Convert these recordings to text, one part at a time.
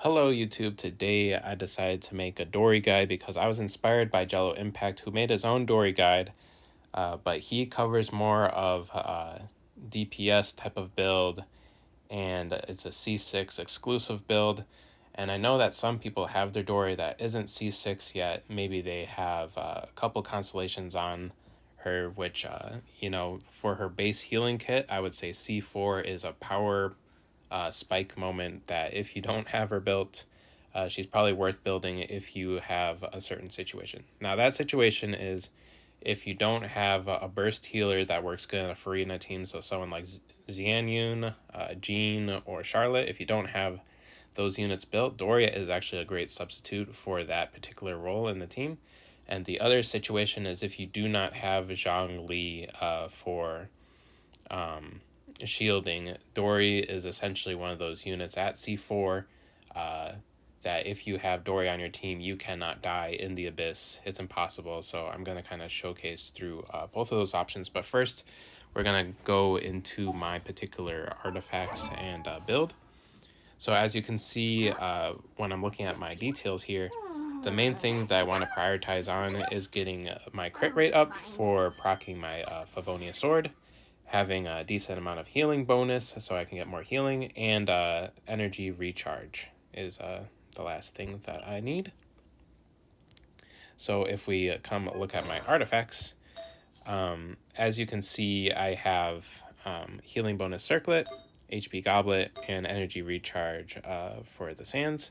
Hello YouTube, today I decided to make a Dori guide because I was inspired by Jello Impact, who made his own Dori guide, but he covers more of DPS type of build, and it's a C6 exclusive build. And I know that some people have their Dori that isn't C6 yet. Maybe they have a couple constellations on her, which, for her base healing kit, I would say C4 is a power spike moment that if you don't have her built, she's probably worth building if you have a certain situation. Now, that situation is if you don't have a burst healer that works good in a Farina team, so someone like Xianyun, Jean, or Charlotte, if you don't have those units built, Doria is actually a great substitute for that particular role in the team. And the other situation is if you do not have Zhang Li for shielding, Dori is essentially one of those units at C4 that if you have Dori on your team, you cannot die in the Abyss. It's impossible. So I'm going to kind of showcase through both of those options. But first, we're going to go into my particular artifacts and build. So as you can see, when I'm looking at my details here, the main thing that I want to prioritize on is getting my crit rate up for proccing my Favonia sword, having a decent amount of healing bonus so I can get more healing, and energy recharge is the last thing that I need. So if we come look at my artifacts, as you can see, I have healing bonus circlet, HP goblet, and energy recharge for the sands.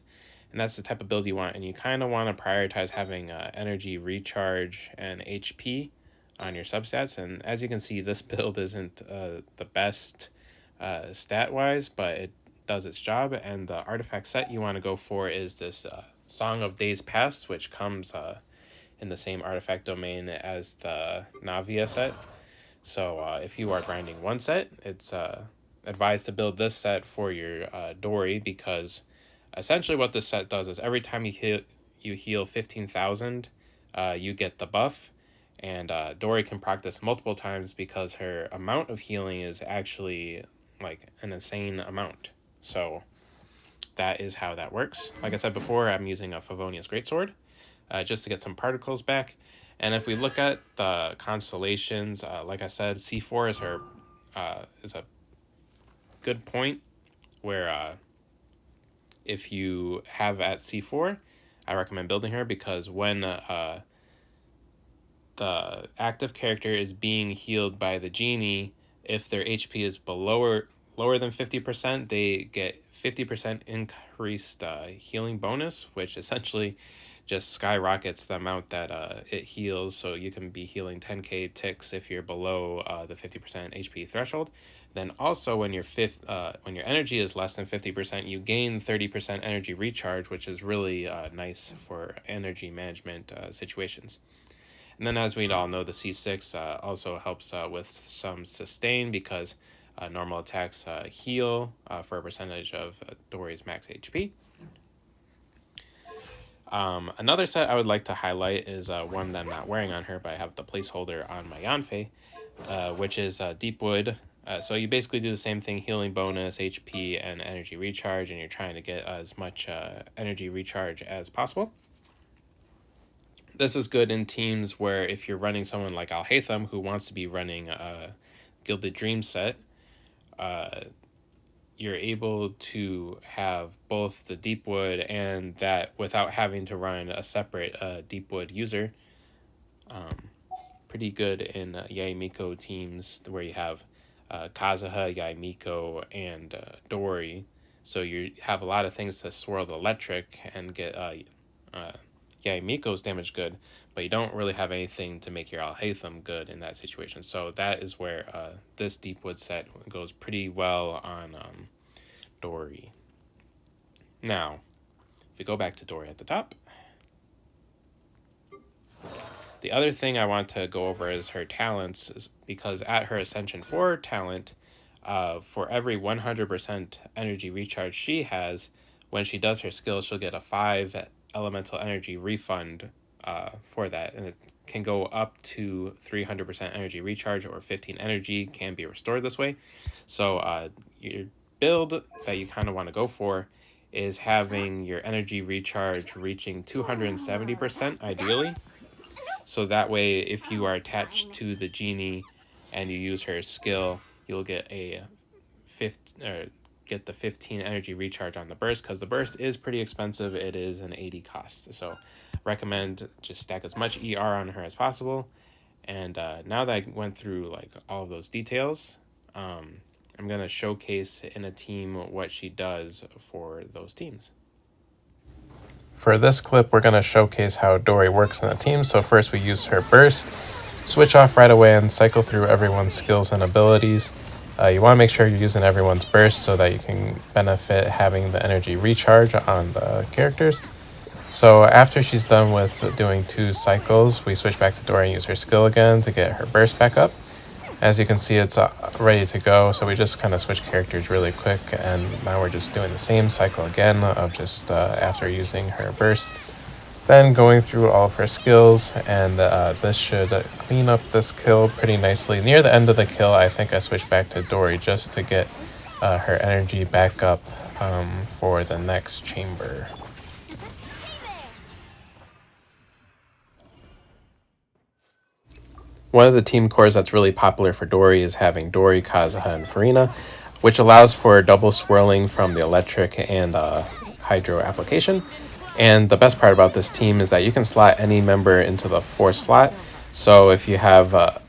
And that's the type of build you want, and you kind of want to prioritize having energy recharge and HP on your substats. And as you can see, this build isn't the best stat-wise, but it does its job. And the artifact set you want to go for is this Song of Days Past, which comes in the same artifact domain as the Navia set. So if you are grinding one set, it's advised to build this set for your Dori, because essentially what this set does is every time you heal 15,000, you get the buff. And Dori can practice multiple times because her amount of healing is actually like an insane amount. So that is how that works. Like I said before, I'm using a Favonia's Greatsword just to get some particles back. And if we look at the constellations, like I said, C4 is her is a good point where if you have at C4, I recommend building her, because when the active character is being healed by the genie, if their HP is lower than 50%, they get 50% increased healing bonus, which essentially just skyrockets the amount that it heals. So you can be healing 10k ticks if you're below the 50% HP threshold. Then also when your energy is less than 50%, you gain 30% energy recharge, which is really nice for energy management situations. And then, as we all know, the C6 also helps with some sustain, because normal attacks heal for a percentage of Dori's max HP. Another set I would like to highlight is one that I'm not wearing on her, but I have the placeholder on my Yanfei, which is Deepwood. So you basically do the same thing: healing bonus, HP, and energy recharge, and you're trying to get as much energy recharge as possible. This is good in teams where if you're running someone like Alhaitham, who wants to be running a Gilded Dream set, you're able to have both the Deepwood and that without having to run a separate Deepwood user. Pretty good in Yaimiko teams where you have Kazuha, Yaimiko, and Dori. So you have a lot of things to swirl the electric and get Yaimiko's damage good, but you don't really have anything to make your Alhaitham good in that situation. So that is where this Deepwood set goes pretty well on Dori. Now, if we go back to Dori at the top, the other thing I want to go over is her talents, because at her Ascension 4 talent, for every 100% energy recharge she has, when she does her skill, she'll get a 5 elemental energy refund for that. And it can go up to 300% energy recharge, or 15 energy can be restored this way. So your build that you kind of want to go for is having your energy recharge reaching 270% ideally. So that way, if you are attached to the genie and you use her skill, you'll get a 15 or get the 15 energy recharge on the burst, because the burst is pretty expensive. It is an 80 cost. So recommend just stack as much ER on her as possible. And now that I went through like all of those details, I'm gonna showcase in a team what she does for those teams. For this clip, we're going to showcase how Dori works in a team. So first we use her burst, switch off right away, and cycle through everyone's skills and abilities. You want to make sure you're using everyone's burst so that you can benefit having the energy recharge on the characters. So after she's done with doing 2 cycles, we switch back to Dori and use her skill again to get her burst back up. As you can see, it's ready to go, so we just kind of switch characters really quick, and now we're just doing the same cycle again of just after using her burst, then going through all of her skills, and this should clean up this kill pretty nicely. Near the end of the kill, I think I switched back to Dori just to get her energy back up for the next chamber. One of the team cores that's really popular for Dori is having Dori, Kazuha, and Farina, which allows for double swirling from the electric and hydro application. And the best part about this team is that you can slot any member into the 4th slot. So if you have a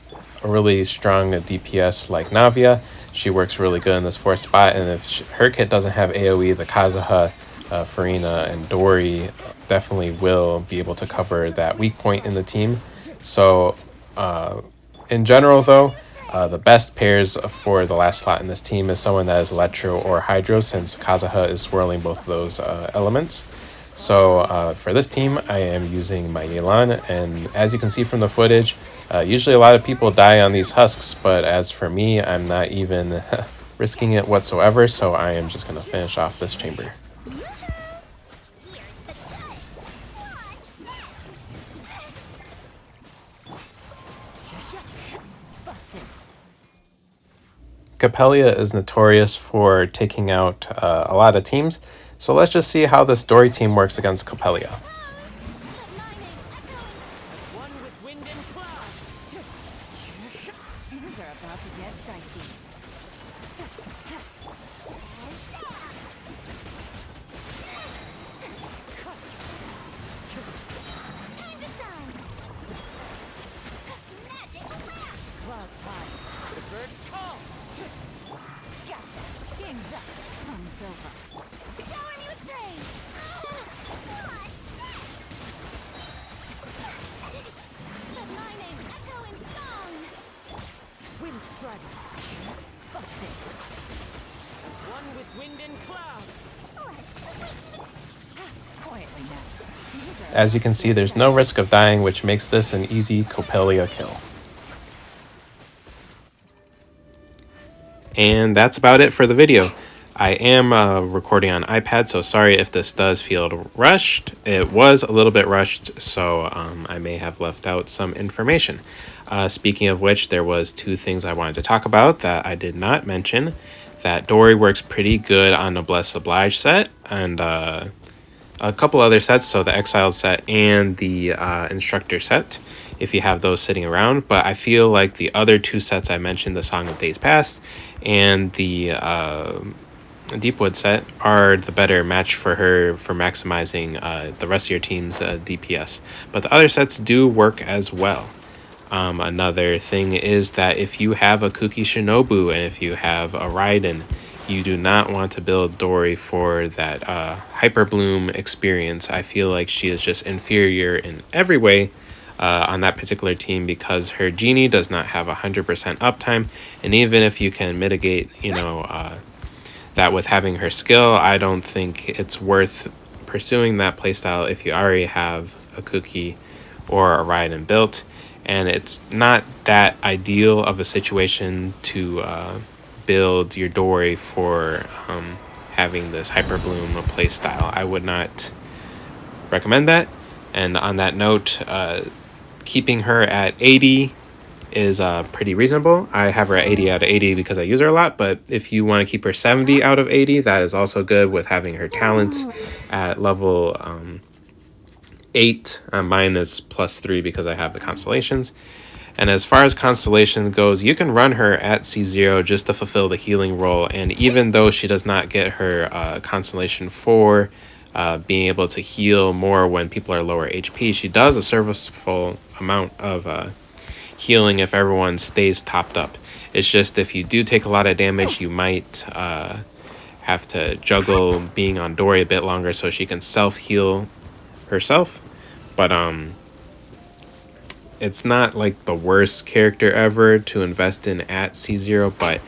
really strong DPS like Navia, she works really good in this 4th spot. And if her kit doesn't have AoE, the Kazuha, Farina, and Dori definitely will be able to cover that weak point in the team. So in general, though, the best pairs for the last slot in this team is someone that is Electro or Hydro, since Kazuha is swirling both of those elements. So for this team, I am using my Yelan, and as you can see from the footage, usually a lot of people die on these husks, but as for me, I'm not even risking it whatsoever, so I am just going to finish off this chamber. Capelia is notorious for taking out a lot of teams, so let's just see how this Dori team works against Capelia. As you can see, there's no risk of dying, which makes this an easy Capelia kill. And that's about it for the video. I am recording on iPad, so sorry if this does feel rushed. It was a little bit rushed, so I may have left out some information. Speaking of which, there was 2 things I wanted to talk about that I did not mention. That Dori works pretty good on the Bless Oblige set, and a couple other sets, so the Exiled set and the Instructor set, if you have those sitting around. But I feel like the other 2 sets I mentioned, the Song of Days Past and the Deepwood set, are the better match for her for maximizing the rest of your team's DPS. But the other sets do work as well. Another thing is that if you have a Kuki Shinobu and if you have a Raiden, you do not want to build Dori for that Hyper Bloom experience. I feel like she is just inferior in every way on that particular team, because her Genie does not have 100% uptime, and even if you can mitigate, that with having her skill, I don't think it's worth pursuing that playstyle if you already have a Kuki or a Raiden built. And it's not that ideal of a situation to build your Dori for having this Hyper Bloom playstyle. I would not recommend that. And on that note, keeping her at 80 is pretty reasonable. I have her at 80 out of 80 because I use her a lot, but if you want to keep her 70 out of 80, that is also good with having her talents at level 8. Mine is +3 because I have the constellations. And as far as constellations goes, you can run her at C0 just to fulfill the healing role. And even though she does not get her constellation 4, being able to heal more when people are lower HP, she does a serviceable amount of healing if everyone stays topped up. It's just if you do take a lot of damage, you might have to juggle being on Dori a bit longer so she can self-heal herself. But it's not like the worst character ever to invest in at C0, but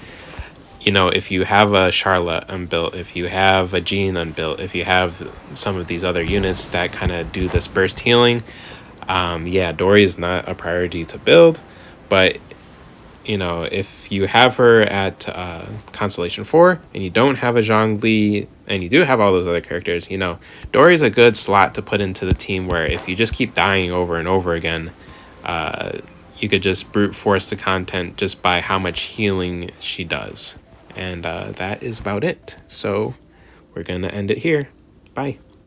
you know, if you have a Charlotte unbuilt, if you have a Jean unbuilt, if you have some of these other units that kind of do this burst healing, yeah, Dori is not a priority to build. But you know, if you have her at Constellation 4 and you don't have a Zhongli and you do have all those other characters, you know, Dori's a good slot to put into the team where if you just keep dying over and over again, you could just brute force the content just by how much healing she does. And that is about it. So we're going to end it here. Bye.